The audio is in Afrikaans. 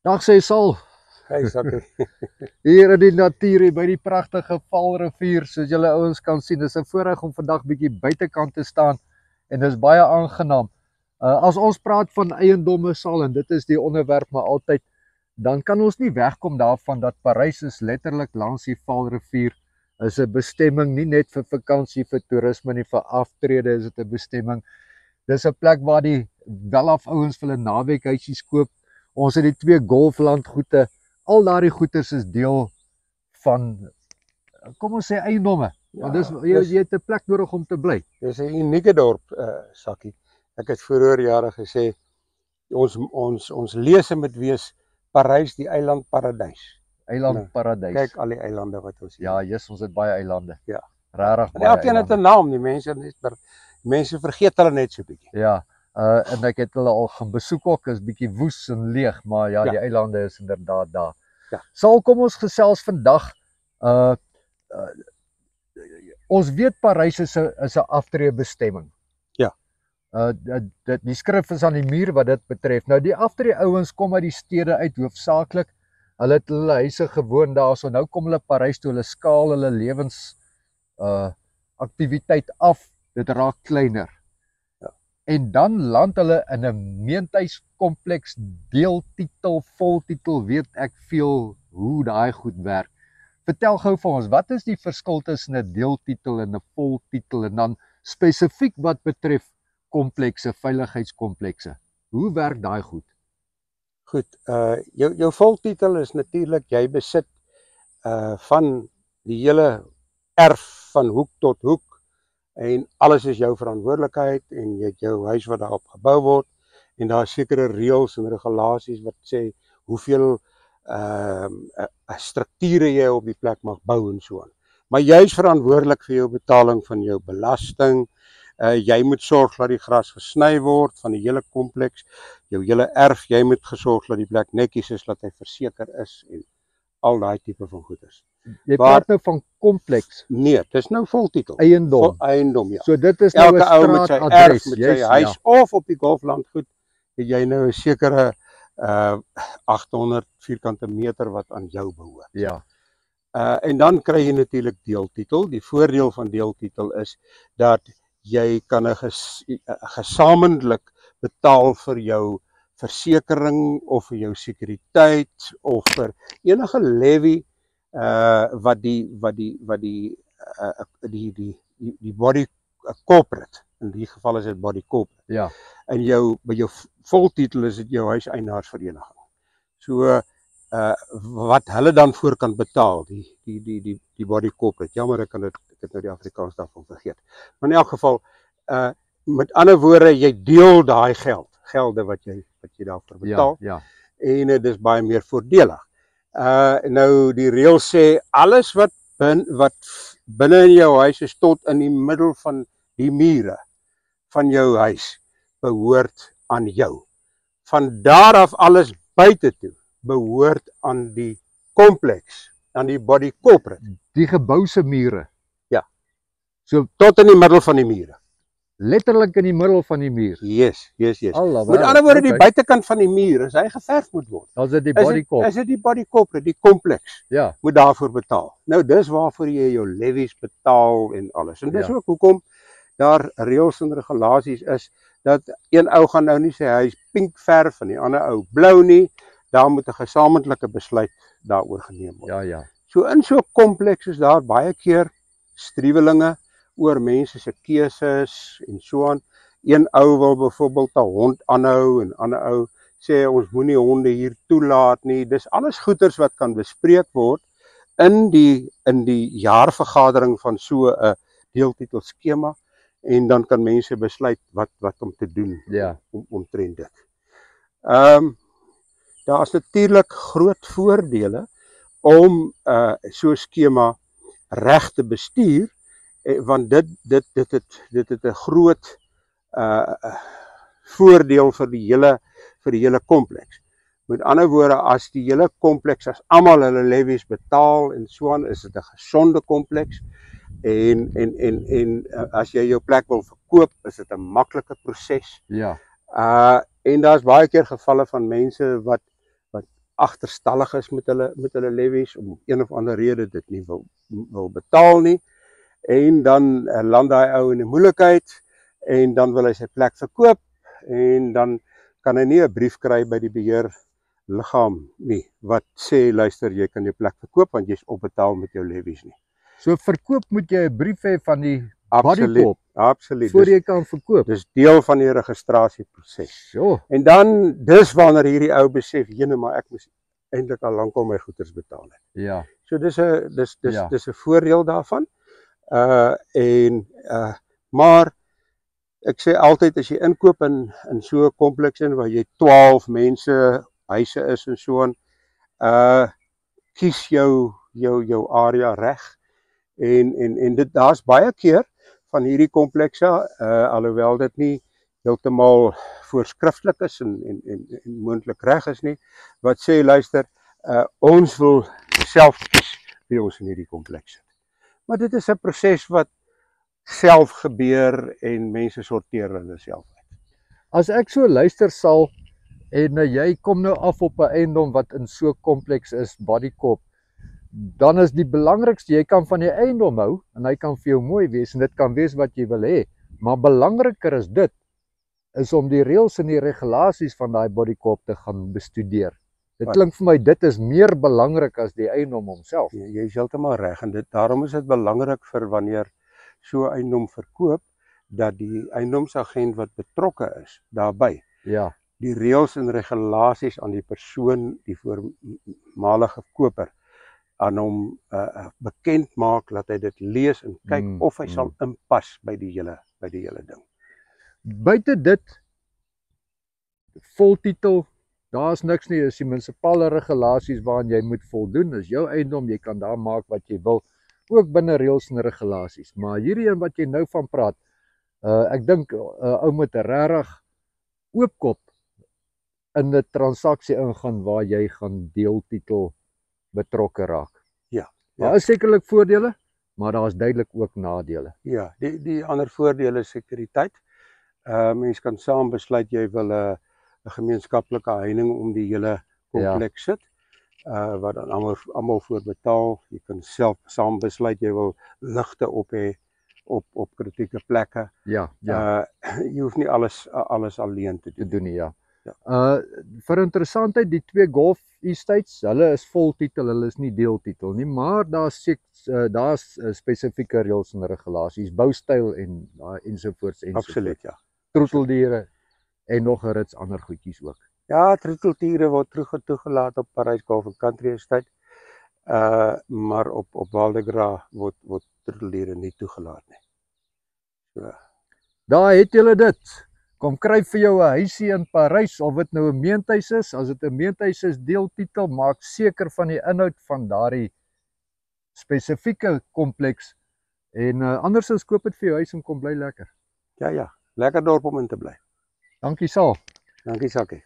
Dag sê Sal, Hey, Sakkie. hier in die natuur, hier by die pragtige Valrivier, soos julle ouens kan sien. Dis 'n voorreg om vandag bietjie buitekant te staan en dis baie aangenaam. As ons praat van eiendomme Sal, en dit is die onderwerp maar altyd, dan kan ons nie wegkom daarvan dat Parys is letterlik langs die Valrivier. Is 'n bestemming nie net vir vakansie, vir toerisme nie, vir aftrede is dit 'n bestemming. Dis 'n plek waar die welaf ouens vir 'n naweekhuisies koop. Ons het die 2 golflandgoede. Al daardie goeders is deel van, kom ons sê, eiendomme. Want jy het 'n plek nodig om te bly. Dis 'n unieke dorp, Sakkie. Ek het vroeër jare gesê ons lese moet wees Parys die eiland paradys. Eilandparadys. Kyk al die eilande wat ons het. Ja, ons het baie eilande. Ja. Regtig baie. Elkeen het 'n naam, die mense vergeet hulle net so bietjie. Ja. En ek het hulle al gaan besoek ook, is bietjie woes en leeg, maar ja, die eilande is inderdaad daar. Ja. Sal, kom ons gesels vandag. Ons weet Parys is 'n aftreebestemming. Ja. Die skrif is aan die muur wat dit betref. Nou die aftree ouens kom uit die stede uit hoofsaaklik. Hulle het hulle huise gewoon daar, so nou kom hulle Parys toe, hulle skaal hulle lewens aktiwiteit af. Dit raak kleiner. En dan land hulle in 'n meentuiskompleks, deeltitel, voltitel, weet ek veel hoe daai goed werk. Vertel gou vir ons, wat is die verskil tussen 'n deeltitel en 'n voltitel, en dan spesifiek wat betref komplekse, veiligheidskomplekse? Hoe werk daai goed? Goed, jou voltitel is natuurlik jy besit van die hele erf van hoek tot hoek. En alles is jou verantwoordelikheid en jy het jou huis wat daarop gebou word en daar is sekere reëls en regulasies wat sê hoeveel strukture jy op die plek mag bou en so aan. Maar jy is verantwoordelik vir jou betaling van jou belasting. Jy moet sorg dat die gras gesny word van die hele kompleks, jou hele erf, jy moet gesorg dat die plek netjies is, dat hy verseker is en al daai tipe van goeders. Jy praat nou van kompleks. Nee, dis nou voltitel. Eiendom. Eiendom, ja. So dit is nou 'n straatadres, met sy huis of op die golflandgoed het jy nou 'n sekere 800 vierkante meter wat aan jou behoort. Ja. En dan kry jy natuurlik deeltitel. Die voordeel van deeltitel is dat jy kan 'n gesamentlik betaal vir jou versekering of vir jou sekuriteit of vir enige levy wat die body corporate, in die geval is dit body corporate. Ja. En by jou voltitel is dit jou huiseienaarsvereniging. So wat hulle dan voor kan betaal, die body corporate. Jammer, ek het nou die Afrikaans daarvan vergeet. Maar in elk geval, met ander woorde, jy deel daai gelde wat jy daarvoor betaal. Ja. En dit is baie meer voordelig. Nou die reël sê alles wat binne in jou huis is tot in die middel van die mure van jou huis behoort aan jou. Van daar af alles buite toe behoort aan die kompleks, aan die body corporate. Die gebou se mure. Ja. So tot in die middel van die mure. Letterlik in die middel van die muur. Yes. Allah, Met ander woorde, die buitekant van die muur, as hy geverf moet word, dan is dit die body corporate. Is dit die body corporate, die kompleks, ja, moet daarvoor betaal. Nou dis waarvoor jy jou levies betaal en alles. En dis ook hoekom daar reëls en regulasies is, dat een ou gaan nou nie sy huis pink verf en die ander ou blou nie, daar moet 'n gesamentlike besluit daaroor geneem word. Ja. So in so 'n kompleks is daar baie keer striwelinge oor mense se keuses en so aan. Een ou wil byvoorbeeld 'n hond aanhou en 'n ander ou sê ons moenie honde hier toelaat nie. Dis alles goeters wat kan bespreek word in die jaarvergadering van so 'n deeltitelskema, en dan kan mense besluit wat om te doen omtrent dit. Daar is natuurlik groot voordele om so 'n skema reg te bestuur, want dit het 'n groot voordeel vir die hele kompleks. Met ander woorde, as die hele kompleks, as almal hulle levies betaal en so aan, is dit 'n gesonde kompleks. En as jy jou plek wil verkoop, is dit 'n maklike proses. Ja. En daar's baie keer gevalle van mense wat agterstallig is met hulle levies om een of ander rede dit nie wil betaal nie. En dan land daai ou in die moeilikheid en dan wil hy sy plek verkoop en dan kan hy nie 'n brief kry by die beheerliggaam nie wat sê luister jy kan jou plek verkoop want jy's opbetaal met jou levies nie. So verkoop moet jy 'n brief hê van die Absoluut, bodycorp absoluut. voor jy kan verkoop. Dis deel van die registrasieproses. So, En dan dis wanneer hierdie ou besef, jene maar ek moes eintlik al lankal my goederes betaal het. ja. So dis Ja. 'n voordeel daarvan. Maar ek sê altyd as jy inkoop in so 'n kompleks in waar jy 12 mense, huise is en so aan, kies jou area reg. En dit daar's baie keer van hierdie komplekse, alhoewel dit nie heeltemal voorskriftelik is en moontlik reg is nie, wat sê luister, ons wil self kies wie ons in hierdie kompleks sit. Maar dit is 'n proses wat self gebeur en mense sorteer hulle self uit. As ek so luister sal en jy kom nou af op 'n eiendom wat in so 'n kompleks is, bodycorp, dan is die belangrikste, jy kan van die eiendom hou en hy kan vir jou mooi wees en dit kan wees wat jy wil hê, maar belangriker is dit is om die reëls en die regulasies van daai bodycorp te gaan bestudeer. Dit klink vir my dit is meer belangrik as die eiendom homself. Jy is heeltemal reg en daarom is dit belangrik vir wanneer so 'n eiendom verkoop dat die eiendomsagent wat betrokke is daarbey die reëls en regulasies aan die persoon, die voormalige koper, aan hom bekend maak, dat hy dit lees en kyk of hy sal inpas by die hele ding. Buite dit, voltitel, daar's niks nie, is die munisipale regulasies waaraan jy moet voldoen, is jou eiendom, jy kan daar maak wat jy wil, ook binne reëls en regulasies, maar hierdie een wat jy nou van praat, ek dink ou moet regtig oopkop in 'n transaksie ingaan waar jy gaan deeltitel betrokke raak. Ja. Daar is sekerlik voordele, maar daar is duidelik ook nadele. Ja, die ander voordele is sekuriteit. Mens kan saam besluit jy wil 'n gemeenskaplike heining om die hele kompleks sit, wat dan almal voor betaal. Jy kan self saam besluit jy wil ligte op hê op kritieke plekke. Ja. Jy hoef nie alles alleen te doen nie, ja. Vir interessantheid, die twee Golf Estates, hulle is voltitel, hulle is nie deeltitel nie, maar daar's spesifieke reëls en regulasies, boustyl en ensovoorts. Absoluut, ja. Troeteldiere en nog 'n rits ander goedjies ook. Ja, troeteldiere word toegelaat op Parys Golf and Country Estate, maar op Val de Gras word troeteldiere nie toegelaat nie. So. Daar het julle dit. Kom kry vir jou 'n huisie in Parys, of dit nou 'n meentuis is. As dit 'n meentuis is, deeltitel, maak seker van die inhoud van daardie spesifieke kompleks en andersins koop dit vir jou huis en kom bly lekker. Ja, lekker dorp om in te bly. Dankie Saal. Dankie Sakkie.